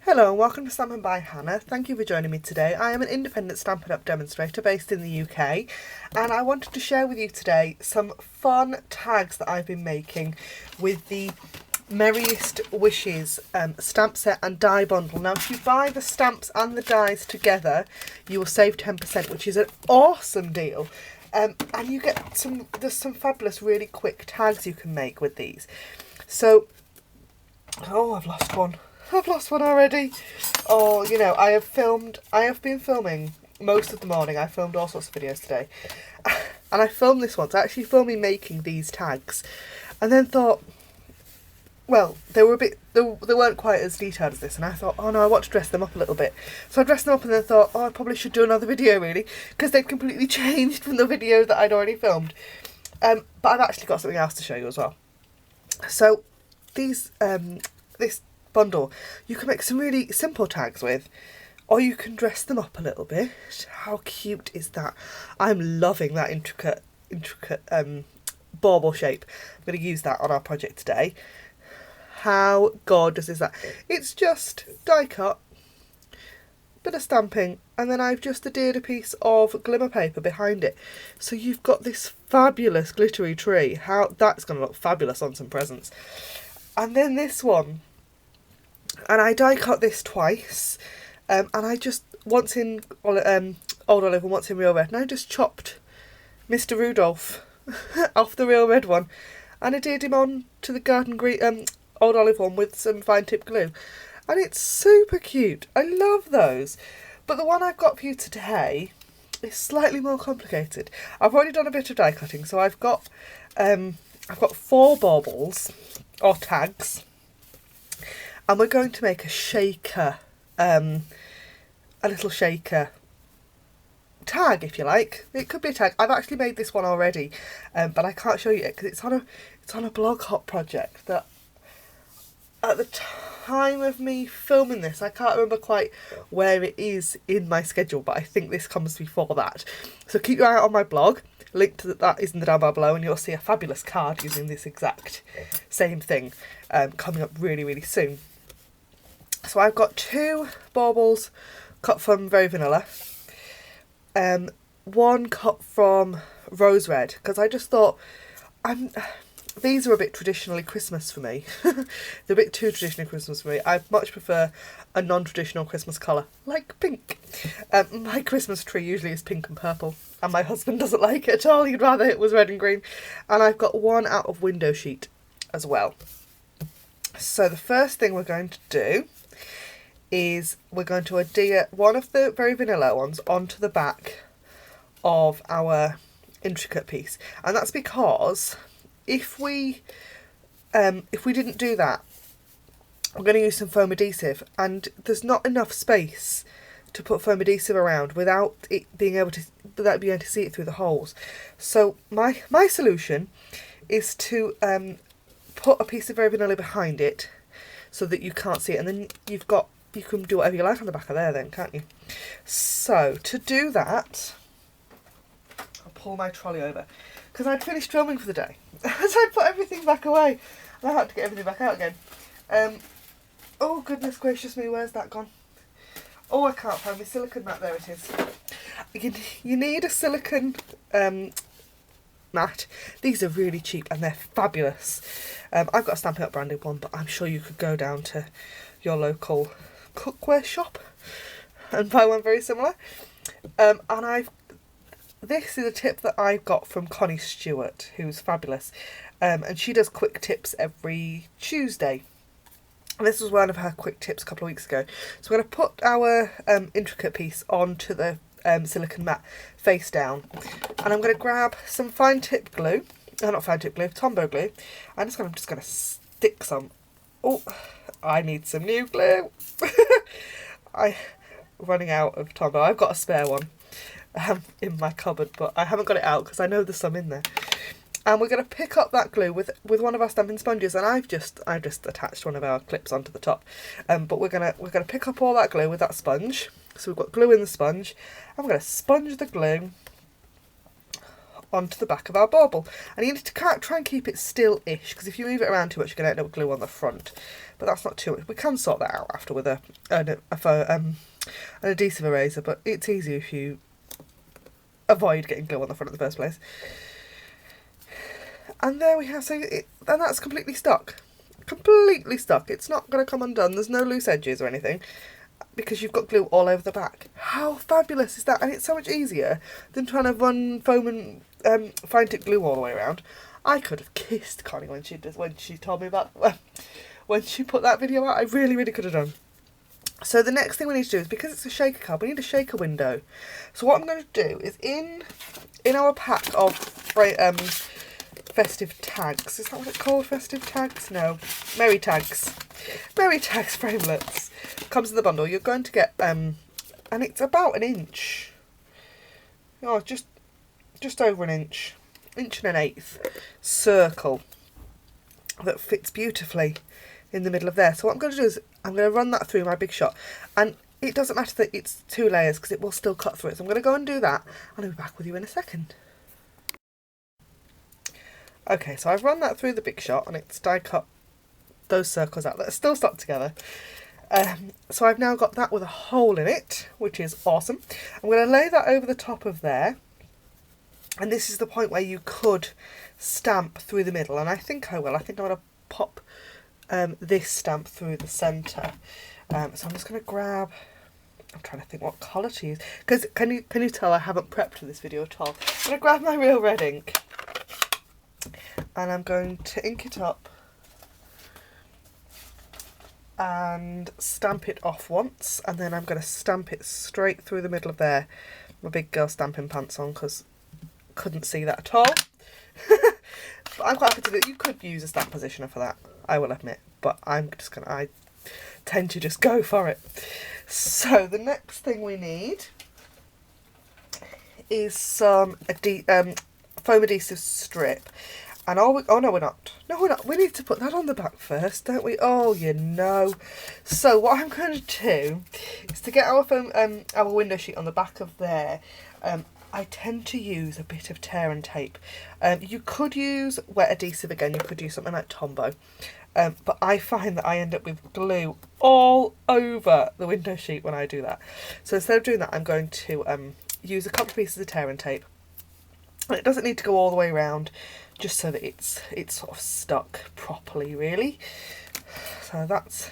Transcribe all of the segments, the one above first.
Hello and welcome to Stampin' by Hannah. Thank you for joining me today. I am an independent Stampin' Up demonstrator based in the UK, and I wanted to share with you today some fun tags that I've been making with the Merriest Wishes stamp set and die bundle. Now if you buy the stamps and the dies together you will save 10%, which is an awesome deal. And you get there's some fabulous really quick tags you can make with these. So, oh, I've lost one already. Oh, you know, I have been filming most of the morning. I filmed all sorts of videos today. And I filmed this one. So I actually filmed me making these tags. And then thought, well, they weren't quite as detailed as this. And I thought, oh no, I want to dress them up a little bit. So I dressed them up and then thought, oh, I probably should do another video really. Because they've completely changed from the video that I'd already filmed. But I've actually got something else to show you as well. So these, this bundle you can make some really simple tags with, or you can dress them up a little bit. How cute is that? I'm loving that intricate bauble shape. I'm going to use that on our project today. How gorgeous is that? It's just die cut, bit of stamping, and then I've just adhered a piece of glimmer paper behind it, so you've got this fabulous glittery tree. How that's going to look fabulous on some presents. And then this one, and I die cut this twice, and I just, once in Old Olive and once in Real Red, and I just chopped Mr. Rudolph off the Real Red one and adhered him on to the Garden Green Old Olive one with some fine tip glue, and it's super cute. I love those. But the one I've got for you today is slightly more complicated. I've already done a bit of die cutting, so I've got 4 baubles or tags. And we're going to make a shaker, a little shaker tag, if you like. It could be a tag. I've actually made this one already, but I can't show you it because it's on a blog hop project that, at the time of me filming this, I can't remember quite where it is in my schedule, but I think this comes before that. So keep your eye out on my blog. Link to that is in the down bar below, and you'll see a fabulous card using this exact same thing coming up really, really soon. So I've got 2 baubles cut from Very Vanilla, 1 cut from Rose Red, because I just thought these are a bit traditionally Christmas for me. They're a bit too traditionally Christmas for me. I much prefer a non-traditional Christmas colour, like pink. My Christmas tree usually is pink and purple, and my husband doesn't like it at all. He'd rather it was red and green. And I've got 1 out of window sheet as well. So the first thing we're going to do is we're going to adhere one of the Very Vanilla ones onto the back of our intricate piece, and that's because if we didn't do that, we're going to use some foam adhesive, and there's not enough space to put foam adhesive around without being able to see it through the holes. So my solution is to put a piece of Very Vanilla behind it so that you can't see it, and then you can do whatever you like on the back of there then, can't you? So to do that, I'll pull my trolley over because I'd finished filming for the day. So I put everything back away and I had to get everything back out again. Oh goodness gracious me, where's that gone? Oh, I can't find my silicone mat. There it is. You need a silicone mat. These are really cheap and they're fabulous. I've got a Stampin' Up branded one, but I'm sure you could go down to your local cookware shop and buy one very similar. This is a tip that I got from Connie Stewart, who's fabulous, and she does quick tips every Tuesday. And this was one of her quick tips a couple of weeks ago. So we're going to put our intricate piece onto the silicone mat face down, and I'm going to grab some fine tip glue, not fine tip glue, Tombow glue. I'm just going to stick some. Oh, I need some new glue. I'm running out of Tombow. I've got a spare one in my cupboard, but I haven't got it out because I know there's some in there. And we're going to pick up that glue with one of our stamping sponges, and I've just attached one of our clips onto the top. But we're gonna pick up all that glue with that sponge. So we've got glue in the sponge, and we're going to sponge the glue onto the back of our bauble. And you need to try and keep it still-ish, because if you move it around too much, you're going to end up with glue on the front. But that's not too much. We can sort that out after with an adhesive eraser, but it's easier if you avoid getting glue on the front in the first place. And there we have, and that's completely stuck. Completely stuck. It's not going to come undone. There's no loose edges or anything, because you've got glue all over the back. How fabulous is that? And it's so much easier than trying to run foam and fine tip glue all the way around. I could have kissed Connie when she told me about when she put that video out. I really, really could have done. So the next thing we need to do is, because it's a shaker card, we need a shaker window. So what I'm going to do is in our pack of festive tags, is that what it's called? Festive tags? No, Merry Tags. Merry Tags framelits. Comes in the bundle. You're going to get and it's about an inch. Oh, just over an inch. Inch and an eighth circle that fits beautifully in the middle of there. So what I'm going to do is I'm going to run that through my Big Shot, and it doesn't matter that it's 2 layers because it will still cut through it. So I'm going to go and do that, and I'll be back with you in a second. Okay, so I've run that through the Big Shot, and it's die cut those circles out that are still stuck together. So I've now got that with a hole in it, which is awesome. I'm going to lay that over the top of there, and this is the point where you could stamp through the middle, and I think I will. I think I'm going to pop this stamp through the centre. So I'm just going to grab, I'm trying to think what colour to use, because can you tell I haven't prepped for this video at all. I'm going to grab my Real Red ink, and I'm going to ink it up and stamp it off once, and then I'm going to stamp it straight through the middle of there. My big girl stamping pants on, because couldn't see that at all. But I'm quite happy to do it. You could use a stamp positioner for that, I will admit, but I tend to just go for it. So the next thing we need is some foam adhesive strip. And oh no, we're not. No, we're not. We need to put that on the back first, don't we? Oh, you know. So what I'm going to do is to get our foam, our window sheet on the back of there. I tend to use a bit of tear and tape. You could use wet adhesive again. You could use something like Tombow. But I find that I end up with glue all over the window sheet when I do that. So instead of doing that, I'm going to use a couple of pieces of tear and tape. And it doesn't need to go all the way around, just so that it's sort of stuck properly, really. So that's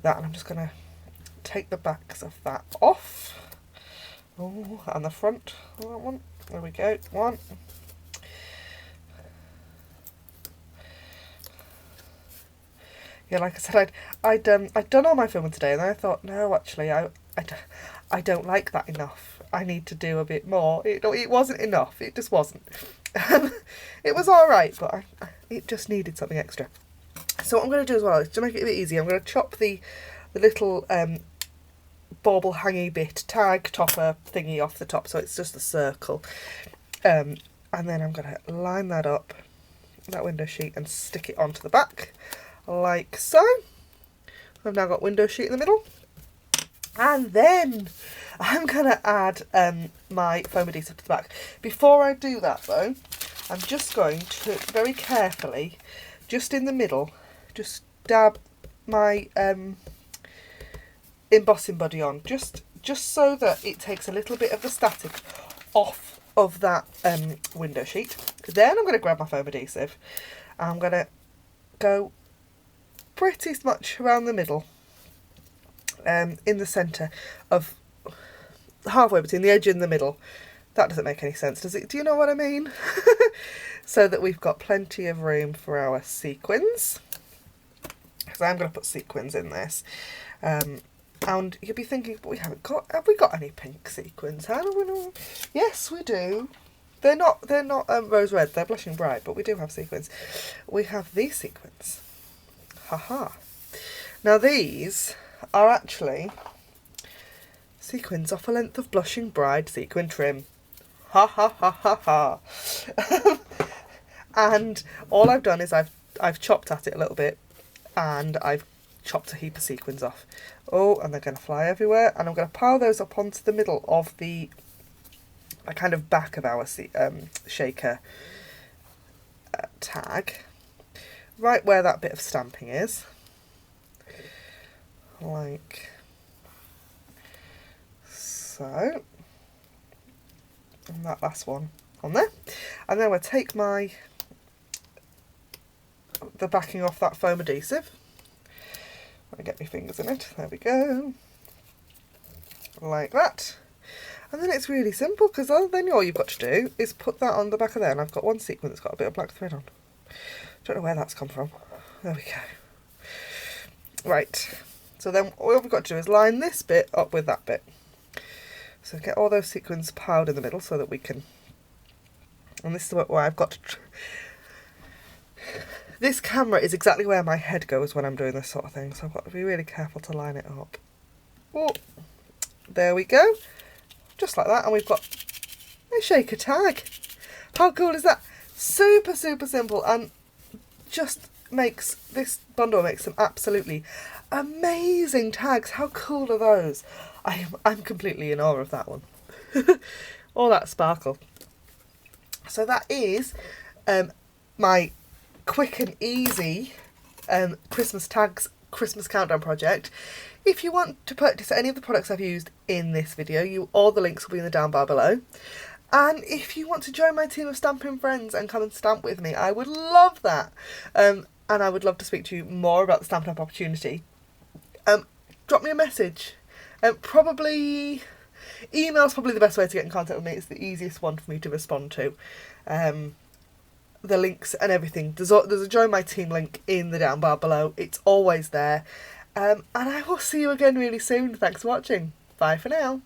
that, and I'm just going to take the backs of that off. Oh, and the front of that one. There we go. One. Yeah, like I said, I'd done all my filming today, and then I thought, no, actually, I don't like that enough. I need to do a bit more. It wasn't enough. It just wasn't. It was all right, but it just needed something extra. So what I'm going to do as well is to make it a bit easier, I'm going to chop the little bauble hangy bit tag topper thingy off the top, so it's just a circle. And then I'm going to line that up, that window sheet, and stick it onto the back, like so. I've now got window sheet in the middle. And then I'm going to add my foam adhesive to the back. Before I do that though, I'm just going to very carefully, just in the middle, just dab my embossing buddy on, just so that it takes a little bit of the static off of that window sheet. Then I'm going to grab my foam adhesive, and I'm going to go pretty much around the middle, in the centre of, halfway between the edge and the middle. That doesn't make any sense, does it? Do you know what I mean? So that we've got plenty of room for our sequins, because I'm going to put sequins in this. And you'll be thinking, but have we got any pink sequins? How do we know? Yes, we do. They're not rose red, they're blushing bright, but we do have sequins. We have these sequins. Haha. Now these are actually sequins off a length of blushing bride sequin trim. Ha ha ha ha ha. And all I've done is I've chopped at it a little bit, and I've chopped a heap of sequins off. Oh, and they're going to fly everywhere, and I'm going to pile those up onto the middle of the kind of back of our shaker tag, right where that bit of stamping is, like so, and that last one on there, and then we'll take the backing off that foam adhesive. I get my fingers in it. There we go, like that. And then it's really simple, because then all you've got to do is put that on the back of there, and I've got one sequin that's got a bit of black thread on. Don't know where that's come from. There we go. Right, so then all we've got to do is line this bit up with that bit. So get all those sequins piled in the middle so that we can, and this is where I've got to, this camera is exactly where my head goes when I'm doing this sort of thing, so I've got to be really careful to line it up. Oh, there we go, just like that, and we've got a shaker tag. How cool is that? Super, super simple, and just makes, this bundle makes some absolutely amazing tags. How cool are those? I'm completely in awe of that one. All that sparkle. So that is my quick and easy Christmas tags Christmas countdown project. If you want to purchase any of the products I've used in this video, all the links will be in the down bar below. And if you want to join my team of stamping friends and come and stamp with me, I would love that. And I would love to speak to you more about the Stampin' Up opportunity. Drop me a message. Probably email's probably the best way to get in contact with me. It's the easiest one for me to respond to. The links and everything. There's a join my team link in the down bar below. It's always there. And I will see you again really soon. Thanks for watching. Bye for now.